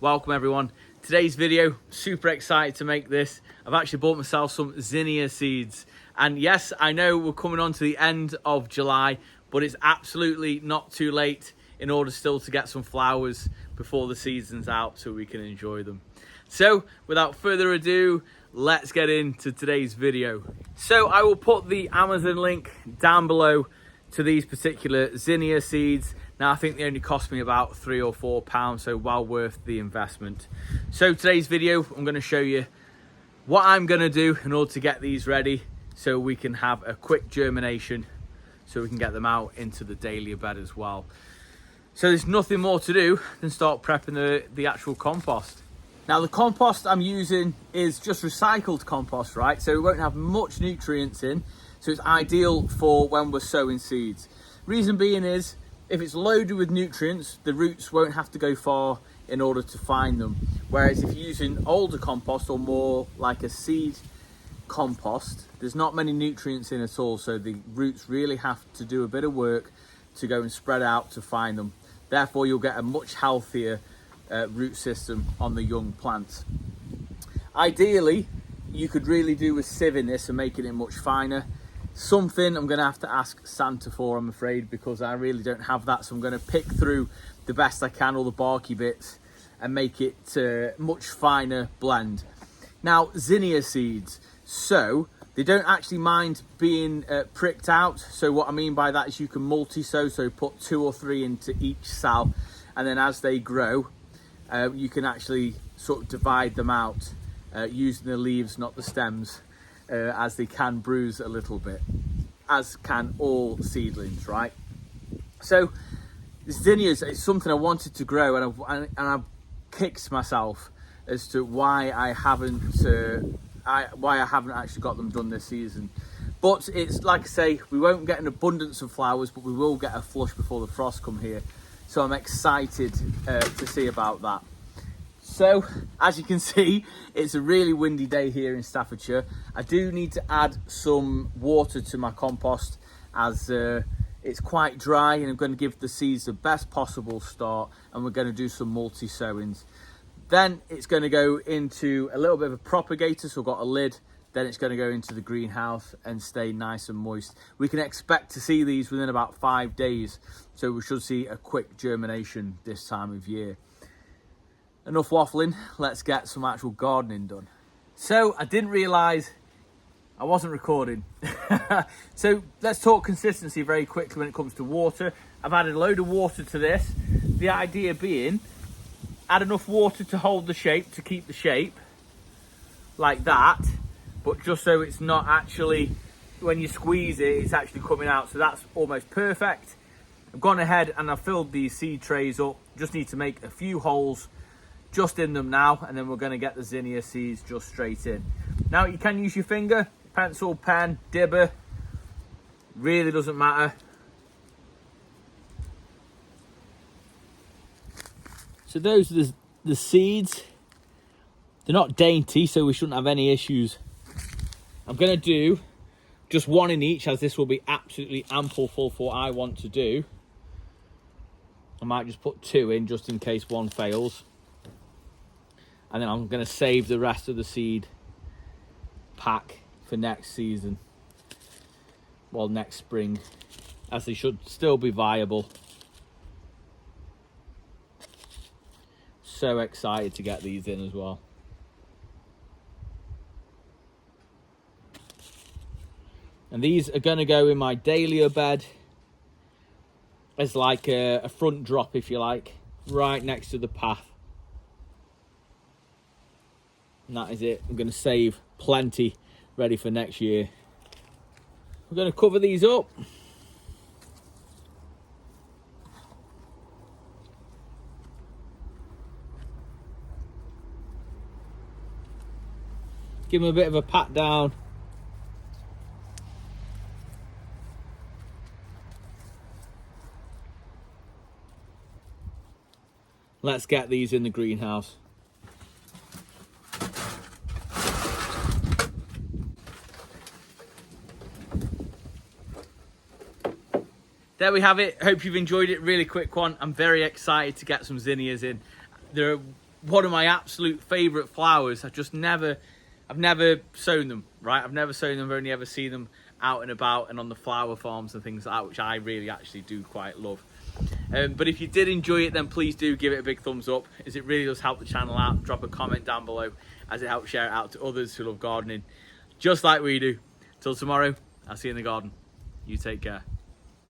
Welcome everyone. Today's video, super excited to make this. I've actually bought myself some Zinnia seeds. And yes, I know we're coming on to the end of July, but it's absolutely not too late in order still to get some flowers before the season's out so we can enjoy them. So without further ado, let's get into today's video. So I will put the Amazon link down below to these particular Zinnia seeds. Now I think they only cost me about £3 or £4, so well worth the investment. So today's video, I'm going to show you what I'm going to do in order to get these ready so we can have a quick germination, so we can get them out into the dahlia bed as well. So there's nothing more to do than start prepping the actual compost. Now the compost I'm using is just recycled compost, right? So it won't have much nutrients in, so it's ideal for when we're sowing seeds. Reason being is, if it's loaded with nutrients, the roots won't have to go far in order to find them. Whereas if you're using older compost or more like a seed compost, there's not many nutrients in at all, so the roots really have to do a bit of work to go and spread out to find them. Therefore, you'll get a much healthier root system on the young plants. Ideally, you could really do with sieving this and making it much finer. Something I'm going to have to ask Santa for, I'm afraid, because I really don't have that. So I'm going to pick through the best I can, all the barky bits, and make it much finer blend. Now, Zinnia seeds, so they don't actually mind being pricked out. So what I mean by that is you can multi-sow, so put 2 or 3 into each cell, and then as they grow, you can actually sort of divide them out using the leaves, not the stems. As they can bruise a little bit, as can all seedlings, right? So zinnias is something I wanted to grow, and I've kicked myself as to why I haven't actually got them done this season. But it's like I say, we won't get an abundance of flowers, but we will get a flush before the frost come here. So I'm excited to see about that. So, as you can see, it's a really windy day here in Staffordshire. I do need to add some water to my compost as it's quite dry, and I'm going to give the seeds the best possible start, and we're going to do some multi-sowings. Then it's going to go into a little bit of a propagator, so I've got a lid. Then it's going to go into the greenhouse and stay nice and moist. We can expect to see these within about 5 days, so we should see a quick germination this time of year. Enough waffling, let's get some actual gardening done. So I didn't realise I wasn't recording. So let's talk consistency very quickly when it comes to water. I've added a load of water to this. The idea being, add enough water to hold the shape, to keep the shape, like that, but just so it's not actually, when you squeeze it, it's actually coming out. So that's almost perfect. I've gone ahead and I've filled these seed trays up. Just need to make a few holes just in them now, and then we're going to get the Zinnia seeds just straight in. Now you can use your finger, pencil, pen, dibber, really doesn't matter. So those are the seeds. They're not dainty, so we shouldn't have any issues. I'm going to do just 1 in each, as this will be absolutely ample for what I want to do. I might just put 2 in just in case one fails. And then I'm going to save the rest of the seed pack for next season. Well, next spring, as they should still be viable. So excited to get these in as well. And these are going to go in my dahlia bed as like a front drop, if you like, right next to the path. And that is it. I'm going to save plenty ready for next year. We're going to cover these up. Give them a bit of a pat down. Let's get these in the greenhouse. There we have it. Hope you've enjoyed it. Really quick one. I'm very excited to get some zinnias in. They're one of my absolute favourite flowers. I've never sown them, right? I've never sown them. I've only ever seen them out and about and on the flower farms and things like that, which I really actually do quite love. But if you did enjoy it, then please do give it a big thumbs up, as it really does help the channel out. Drop a comment down below, as it helps share it out to others who love gardening just like we do. Till tomorrow, I'll see you in the garden. You take care.